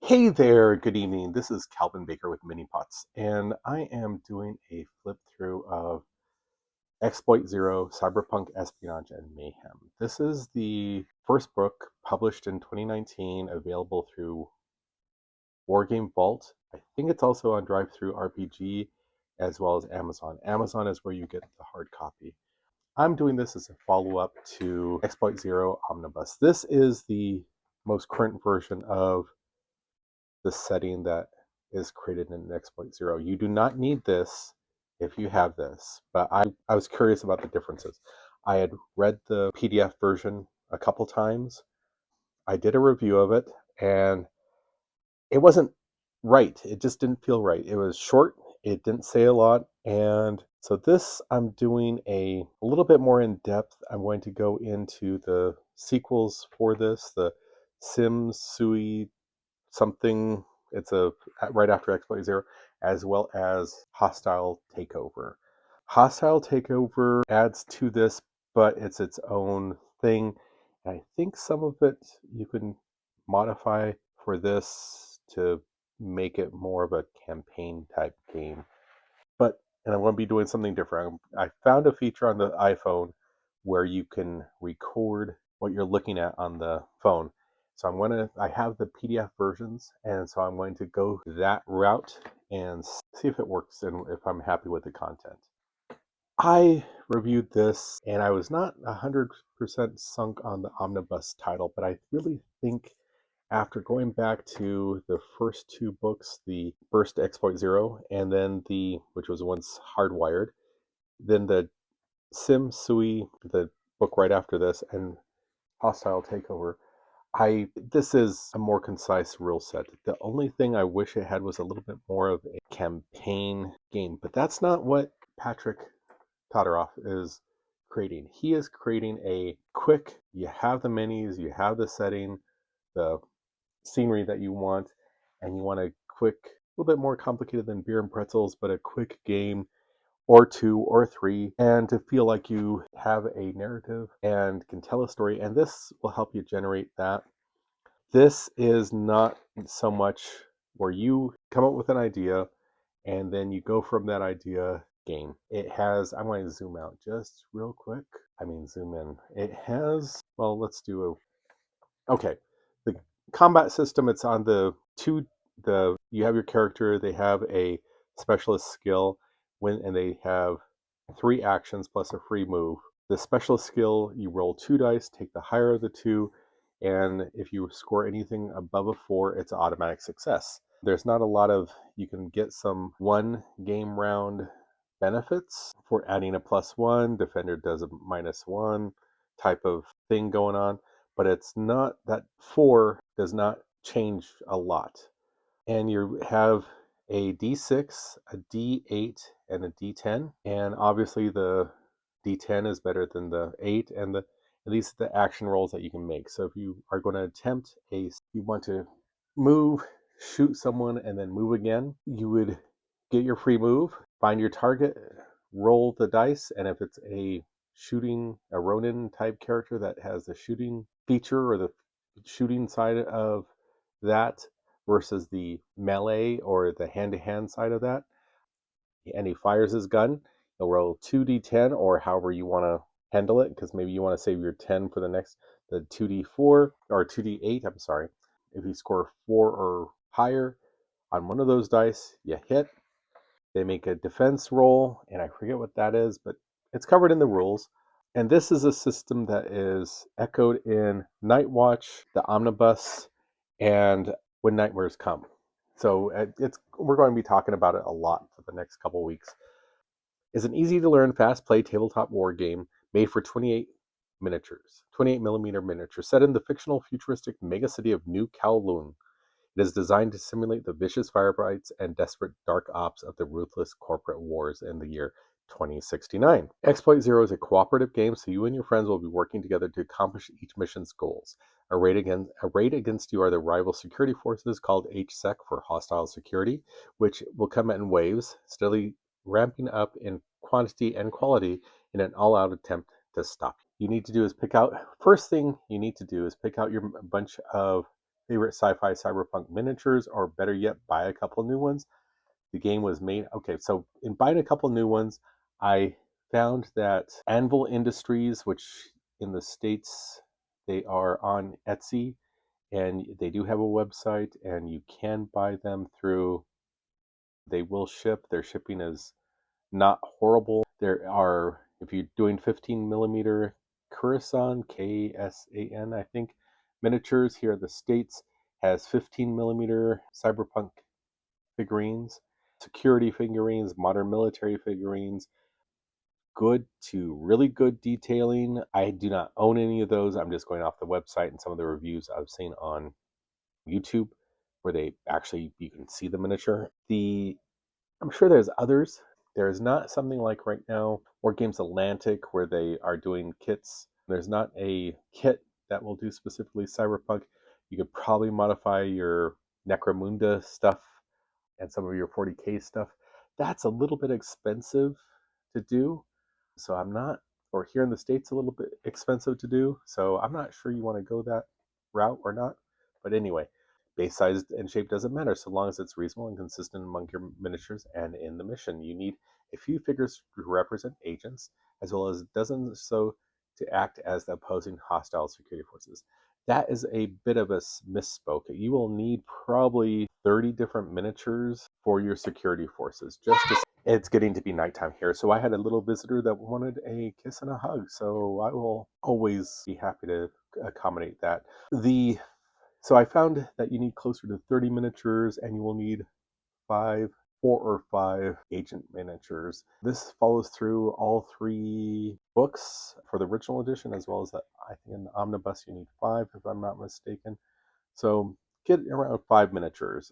Hey there, good evening. This is Calvin Baker with Mini Pots, and I am doing a flip through of Exploit Zero Cyberpunk Espionage and Mayhem. This is the first book published in 2019, available through Wargame Vault. I think it's also on Drive Through RPG as well as Amazon. Amazon is where you get the hard copy. I'm doing this as a follow up to Exploit Zero Omnibus. This is the most current version of the setting that is created in Exploit Zero. You do not need this if you have this, but I was curious about the differences. I had read the PDF version a couple times. I did a review of it, and it wasn't right. It just didn't feel right. It was short, it didn't say a lot, and so this I'm doing a little bit more in depth. I'm going to go into the sequels for this, the Sim Sui something. It's a right after Exploit Zero, as well as Hostile Takeover. Hostile Takeover adds to this, but it's its own thing. And I think some of it you can modify for this to make it more of a campaign type game. And I'm going to be doing something different. I found a feature on the iPhone where you can record what you're looking at on the phone. So I have the PDF versions, and so I'm going to go that route and see if it works and if I'm happy with the content. I reviewed this and I was not 100% sunk on the Omnibus title, but I really think after going back to the first two books, the first Exploit Zero and then which was once Hardwired, then the Sim Sui, the book right after this, and Hostile Takeover, this is a more concise rule set. The only thing I wish it had was a little bit more of a campaign game, but that's not what Patrick Todoroff is creating. He is creating a quick, you have the menus, you have the setting, the scenery that you want, and you want a quick, a little bit more complicated than beer and pretzels, but a quick game or two or three, and to feel like you have a narrative and can tell a story. And this will help you generate that. This is not so much where you come up with an idea and then you go from that idea game. It has, I'm going to zoom out just real quick. I mean, zoom in. It has, well, let's do okay. The combat system, it's on you have your character, they have a specialist skill and they have three actions plus a free move. The specialist skill, you roll two dice, take the higher of the two, and if you score anything above a four, it's an automatic success. There's not a lot of, you can get some one game round benefits for adding a +1, defender does a -1 type of thing going on, but it's not that four does not change a lot. And you have a D6, a D8, and a D10. And obviously the D10 is better than the 8, and these are the action rolls that you can make. So if you are going to attempt you want to move, shoot someone, and then move again, you would get your free move, find your target, roll the dice, and if it's a Ronin type character that has the shooting feature or the shooting side of that versus the melee or the hand-to-hand side of that, and he fires his gun, he'll roll 2d10 or however you want to handle it, because maybe you want to save your 10 for the 2d4 or 2d8, I'm sorry. If you score 4 or higher on one of those dice, you hit. They make a defense roll, and I forget what that is, but it's covered in the rules. And this is a system that is echoed in Night Watch, the Omnibus, and When Nightmares Come. So we're going to be talking about it a lot for the next couple weeks. It's an easy-to-learn, fast-play tabletop war game made for 28 millimeter miniatures, set in the fictional futuristic megacity of New Kowloon. It is designed to simulate the vicious firefights and desperate dark ops of the ruthless corporate wars in the year 2069. Exploit Zero is a cooperative game, so you and your friends will be working together to accomplish each mission's goals. Arrayed against you are the rival security forces called HSEC for Hostile Security, which will come in waves, steadily ramping up in quantity and quality in an all-out attempt to stop you. First thing you need to do is pick out your bunch of favorite sci-fi cyberpunk miniatures, or better yet, buy a couple new ones. The game was made. Okay, so in buying a couple new ones, I found that Anvil Industries, which in the States, they are on Etsy, and they do have a website, and you can buy them through. They will ship. Their shipping is not horrible. There are, if you're doing 15 millimeter Kurasan, KSAN, I think, miniatures here in the States, has 15 millimeter cyberpunk figurines, security figurines, modern military figurines, good to really good detailing. I do not own any of those. I'm just going off the website and some of the reviews I've seen on YouTube where they actually, you can see the miniature. I'm sure there's others. There's not something like right now, War Games Atlantic, where they are doing kits. There's not a kit that will do specifically cyberpunk. You could probably modify your Necromunda stuff and some of your 40K stuff. That's a little bit expensive to do. So I'm not, or here in the States, a little bit expensive to do. So I'm not sure you want to go that route or not. But anyway, base size and shape doesn't matter so long as it's reasonable and consistent among your miniatures and in the mission. You need a few figures to represent agents, as well as dozens so to act as the opposing hostile security forces. That is a bit of a misspoke. You will need probably 30 different miniatures for your security forces. It's getting to be nighttime here, so I had a little visitor that wanted a kiss and a hug, so I will always be happy to accommodate that. So I found that you need closer to 30 miniatures, and you will need 4 or 5 agent miniatures. This follows through all 3 books for the original edition, as well as I think in the Omnibus you need 5, if I'm not mistaken. So get around 5 miniatures.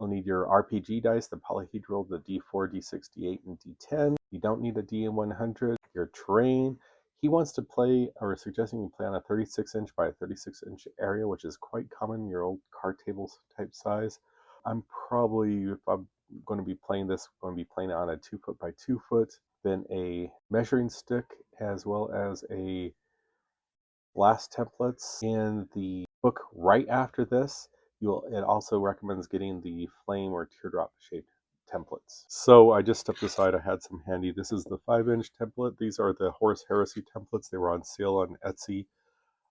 You'll need your RPG dice, the polyhedral, the D4, D6, D8, and D10. You don't need a DM100. Your terrain. He wants to play, or suggesting you play on a 36-inch by a 36-inch area, which is quite common, your old card table type size. I'm probably, if I'm going to be playing this, going to be playing it on a 2 foot by 2 foot, then a measuring stick, as well as a blast templates. In the book right after this, it also recommends getting the flame or teardrop shaped templates. So I just stepped aside. I had some handy. This is the 5-inch template. These are the Horus Heresy templates. They were on sale on Etsy.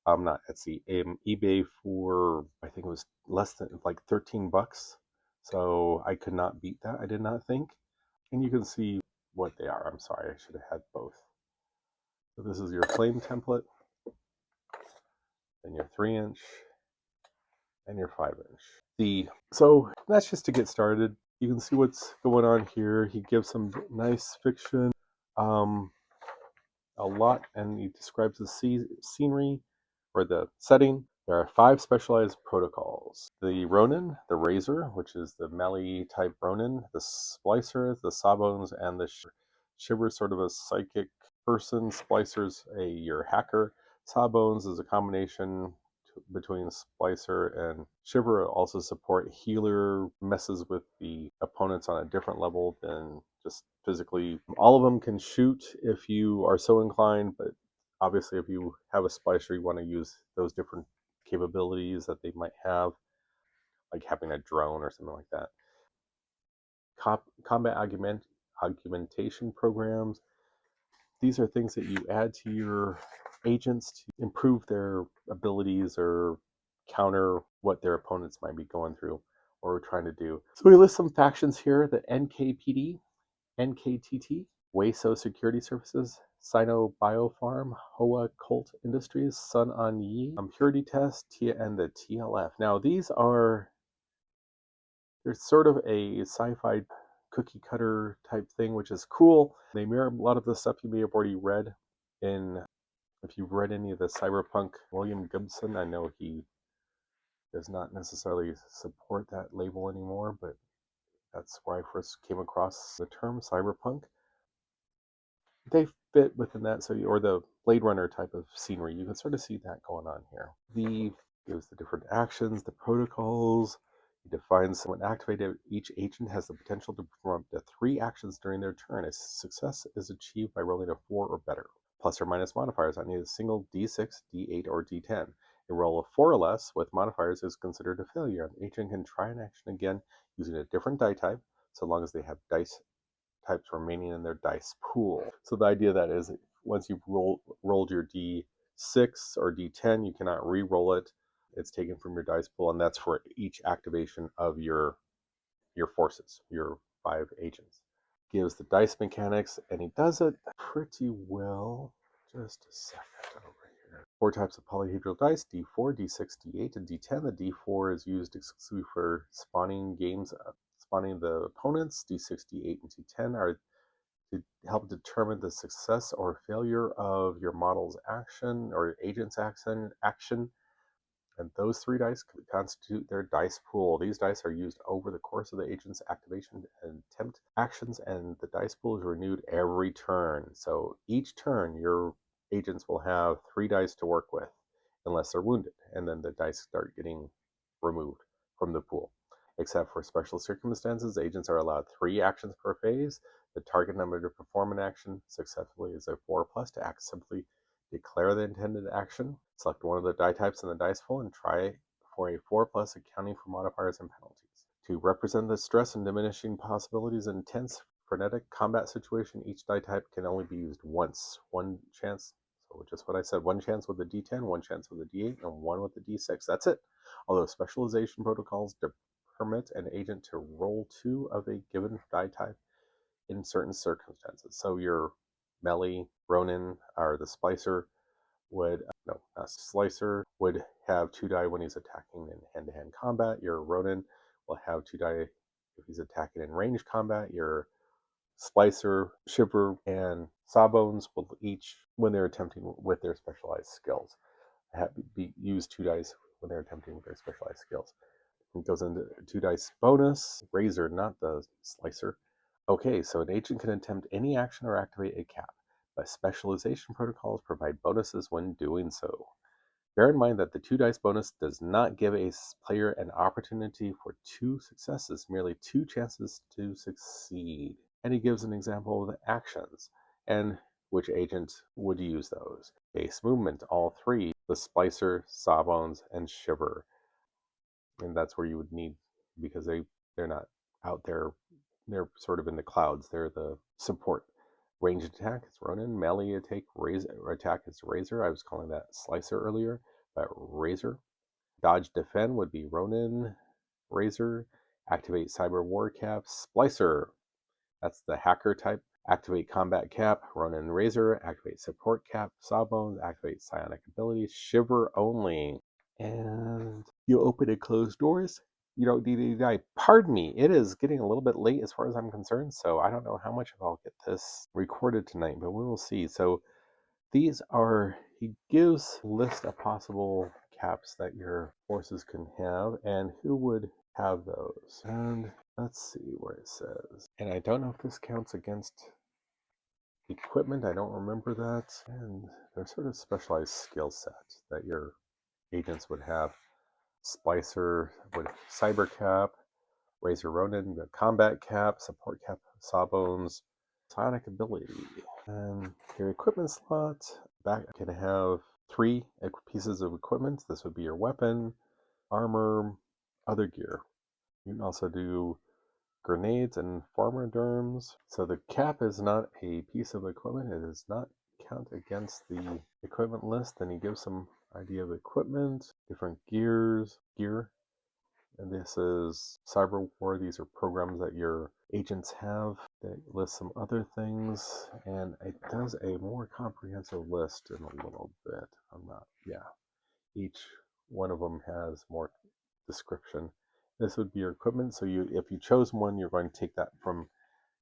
Not Etsy, eBay for, I think it was less than like $13. So I could not beat that, I did not think. And you can see what they are. I'm sorry, I should have had both. So this is your flame template, then your 3-inch, and your 5-inch. So that's just to get started. You can see what's going on here. He gives some nice fiction, a lot, and he describes the scenery or the setting. There are 5 specialized protocols. The Ronin, the Razor, which is the melee type Ronin, the Splicer, the Sawbones, and the Shiver, sort of a psychic person. Splicer's your hacker. Sawbones is a combination between Splicer and Shiver. Also support healer, messes with the opponents on a different level than just physically. All of them can shoot if you are so inclined, but obviously if you have a Splicer, you want to use those different capabilities that they might have, like having a drone or something like that. Combat augmentation programs. These are things that you add to your agents to improve their abilities or counter what their opponents might be going through or trying to do. So we list some factions here: the NKPD, NKTT, Hueso Security Services, Sino Biofarm, Hoa Cult Industries, Sun On Yi, Purity Test, Tia, and the TLF. Now there's sort of a sci-fi cookie cutter type thing, which is cool. They mirror a lot of the stuff you may have already read if you've read any of the cyberpunk. William Gibson, I know he does not necessarily support that label anymore, but that's where I first came across the term cyberpunk. They fit within that, or the Blade Runner type of scenery. You can sort of see that going on here. Gives the different actions, the protocols. It defines when activated, each agent has the potential to perform up to 3 actions during their turn. A success is achieved by rolling a 4 or better. Plus or minus modifiers on either a single D6, D8, or D10. A roll of 4 or less with modifiers is considered a failure. The agent can try an action again using a different die type, so long as they have dice types remaining in their dice pool. So the idea that is, once you've rolled your D6 or D10, you cannot re-roll it. It's taken from your dice pool, and that's for each activation of your forces, your 5 agents. Gives the dice mechanics, and he does it pretty well. Just a second over here. 4 types of polyhedral dice: D4, D6, D8, and D10. The D4 is used exclusively for spawning the opponents. D6, D8, and D10 are to help determine the success or failure of your model's action or agent's action. And those 3 dice constitute their dice pool. These dice are used over the course of the agent's activation and attempt actions, and the dice pool is renewed every turn. So each turn, your agents will have 3 dice to work with, unless they're wounded, and then the dice start getting removed from the pool. Except for special circumstances, agents are allowed 3 actions per phase. The target number to perform an action successfully is a 4+. To act simply, declare the intended action. Select one of the die types in the dice pool and try for a 4+, accounting for modifiers and penalties. To represent the stress and diminishing possibilities in intense, frenetic combat situation, each die type can only be used once. 1 chance, so just what I said, 1 chance with the D10, 1 chance with the D8, and 1 with the D6. That's it. Although specialization protocols permit an agent to roll 2 of a given die type in certain circumstances. So your melee, Ronin, or the Splicer Slicer would have 2 die when he's attacking in hand-to-hand combat. Your Ronin will have 2 die if he's attacking in range combat. Your Splicer, Shiver, and Sawbones will each, when they're attempting with their specialized skills, use 2 dice when they're attempting with their specialized skills. It goes into 2 dice bonus. Razor, not the Slicer. Okay, so an agent can attempt any action or activate a cap, but specialization protocols provide bonuses when doing so. Bear in mind that the 2 dice bonus does not give a player an opportunity for 2 successes, merely 2 chances to succeed. And he gives an example of the actions, and which agent would use those. Base movement, all 3, the Splicer, Sawbones, and Shiver. And that's where you would need, because they're not out there, they're sort of in the clouds, they're the support. Range attack is Ronin. Melee attack is Razor. I was calling that Slicer earlier, but Razor. Dodge defend would be Ronin, Razor. Activate Cyber War Cap, Splicer. That's the hacker type. Activate Combat Cap, Ronin, Razor. Activate Support Cap, Sawbones. Activate Psionic Abilities, Shiver only. And you open and close doors. You don't need any die. Pardon me, it is getting a little bit late as far as I'm concerned, so I don't know how much of I'll get this recorded tonight, but we will see. So these are, he gives a list of possible caps that your forces can have, and who would have those. And let's see where it says. And I don't know if this counts against equipment, I don't remember that. And there's sort of specialized skill sets that your agents would have. Splicer with Cyber Cap, Razor Ronin, the Combat Cap, Support Cap, Sawbones, Psionic Ability. And your equipment slot back can have 3 pieces of equipment. This would be your weapon, armor, other gear. You can also do grenades and pharmaderms. So the cap is not a piece of equipment. It does not count against the equipment list. Then he gives some idea of equipment, different gear. And this is Cyber War. These are programs that your agents have. That lists some other things, and it does a more comprehensive list in a little bit. Each one of them has more description. This would be your equipment. So if you chose one, you're going to take that from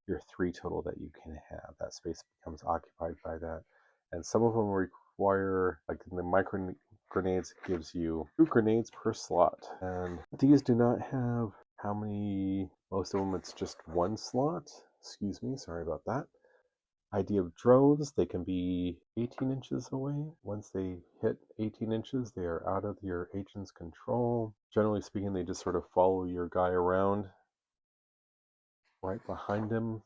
your 3 total that you can have. That space becomes occupied by that. And some of them require, like in the micro grenades, gives you 2 grenades per slot. And these do not have how many, most of them it's just 1 slot. Excuse me, sorry about that. Idea of drones, they can be 18 inches away. Once they hit 18 inches, they are out of your agent's control. Generally speaking, they just sort of follow your guy around right behind him.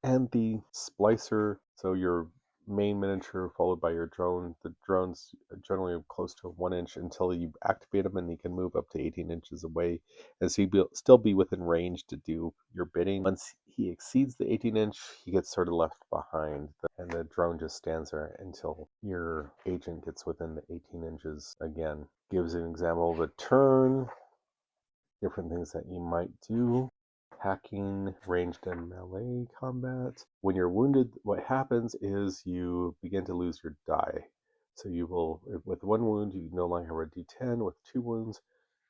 And the Splicer, so your main miniature followed by your drone. The drone's generally close to 1 inch until you activate him, and he can move up to 18 inches away, and so he'll still be within range to do your bidding. Once he exceeds the 18 inch, he gets sort of left behind, and the drone just stands there until your agent gets within the 18 inches again. Gives an example of a turn, different things that you might do. Hacking, ranged and melee combat. When you're wounded, what happens is you begin to lose your die. So you will, with 1 wound, you no longer have a D10. With 2 wounds,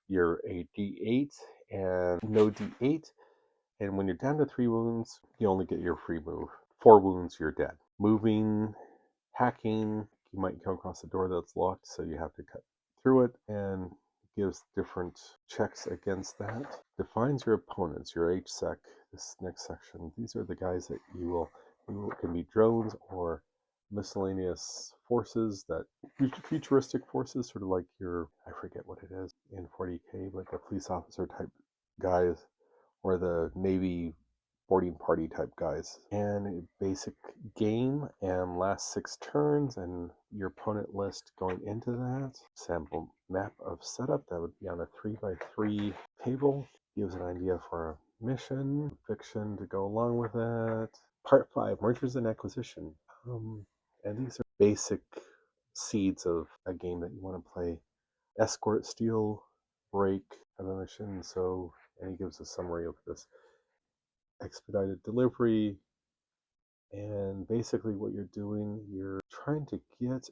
you're a D8 and no D8. And when you're down to 3 wounds, you only get your free move. 4 wounds, you're dead. Moving, hacking, you might come across a door that's locked, so you have to cut through it, and gives different checks against that. Defines your opponents, your HSEC, this next section. These are the guys that you can be drones or miscellaneous forces, that futuristic forces, sort of like your, I forget what it is in 40K, but the police officer type guys, or the Navy boarding party type guys. And a basic game and last 6 turns and your opponent list going into that. Sample map of setup that would be on a 3x3 table. Gives an idea for a mission, fiction to go along with that. Part 5, mergers and acquisition. And these are basic seeds of a game that you want to play. Escort, steal, break, have a mission. So, and he gives a summary of this. Expedited delivery, and basically what you're doing, you're trying to get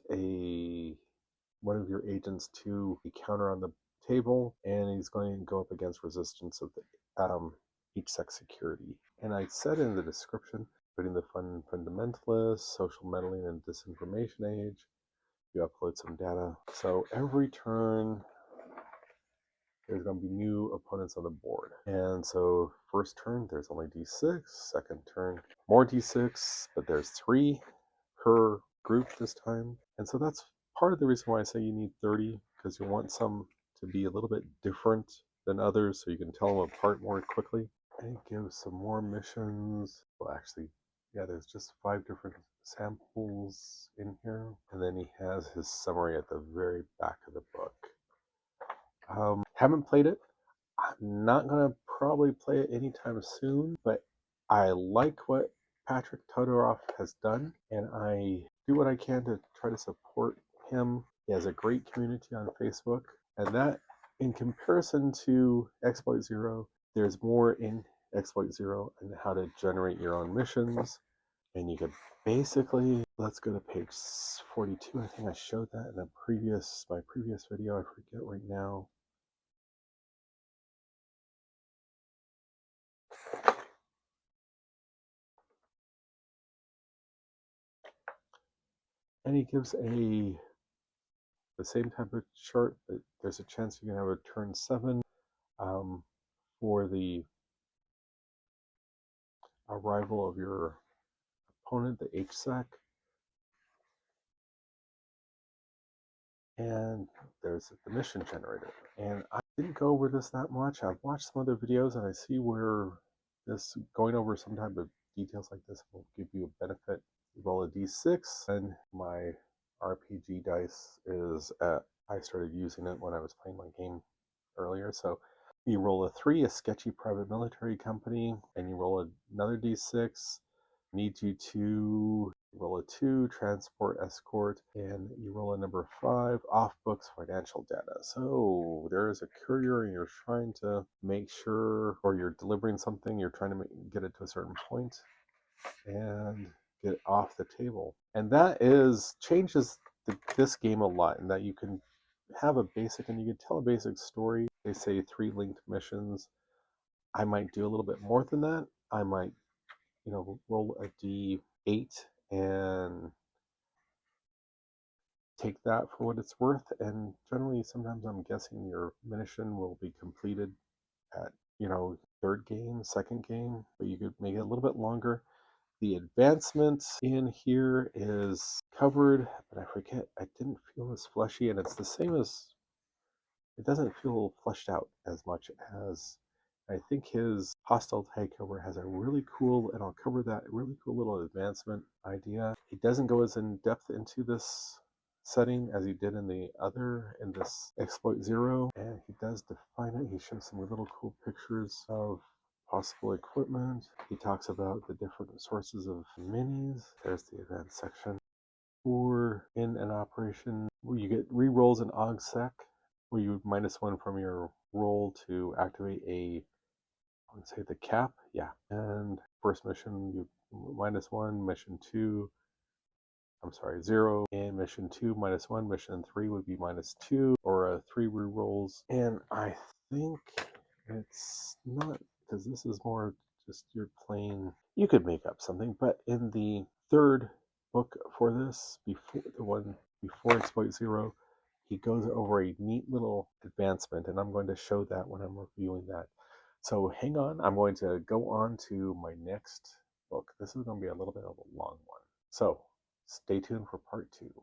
one of your agents to a counter on the table, and he's going to go up against resistance of the HSEC security. And I said in the description, putting the fundamentalist, social meddling, and disinformation age. You upload some data. So every turn, there's going to be new opponents on the board. And so first turn, there's only D6. Second turn, more D6, but there's 3 per group this time. And so that's part of the reason why I say you need 30, because you want some to be a little bit different than others so you can tell them apart more quickly. And it gives some more missions. Well, actually, yeah, there's just 5 different samples in here. And then he has his summary at the very back of the book. Haven't played it. I'm not going to probably play it anytime soon, but I like what Patrick Todoroff has done, and I do what I can to try to support him. He has a great community on Facebook, and that, in comparison to Exploit Zero, there's more in Exploit Zero and how to generate your own missions. And you can basically, let's go to page 42. I think I showed that in my previous video. I forget right now. And he gives the same type of chart, but there's a chance you can have a turn 7 for the arrival of your opponent, the HSEC. And there's the mission generator. And I didn't go over this that much. I've watched some other videos, and I see where going over some type of details like this will give you a benefit. You roll a d6, and my RPG dice is I started using it when I was playing my game earlier. So you roll a 3, a sketchy private military company, and you roll another d6. Need you to roll a 2, transport, escort, and you roll a number 5, off books, financial data. So there is a courier, and you're trying to make sure, or you're delivering something, you're trying to get it to a certain point and get it off the table. And that changes this game a lot, in that you can have a basic, and you can tell a basic story. They say 3 linked missions. I might do a little bit more than that. I might roll a d8 and take that for what it's worth. And generally, sometimes I'm guessing your mission will be completed at, 3rd game, 2nd game, but you could make it a little bit longer. The advancement in here is covered, but I forget, I didn't feel as fleshy, and it's the same as, it doesn't feel fleshed out as much as I think his hostile takeover has a really cool, and I'll cover that, really cool little advancement idea. He doesn't go as in depth into this setting as he did in this exploit 0, and he does define it. He shows some little cool pictures of possible equipment. He talks about the different sources of minis. There's the event section. Or in an operation where you get re-rolls in OGSEC, where you -1 from your roll to activate I would say the cap, yeah. And first mission, you -1, mission 2, I'm sorry, 0, and mission 2, -1, mission 3 would be -2, or 3 re-rolls. And I think it's not, because this is more just your plain, you could make up something, but in the third book for this, before the one before Exploit 0, he goes over a neat little advancement, and I'm going to show that when I'm reviewing that. So hang on, I'm going to go on to my next book. This is going to be a little bit of a long one. So stay tuned for part 2.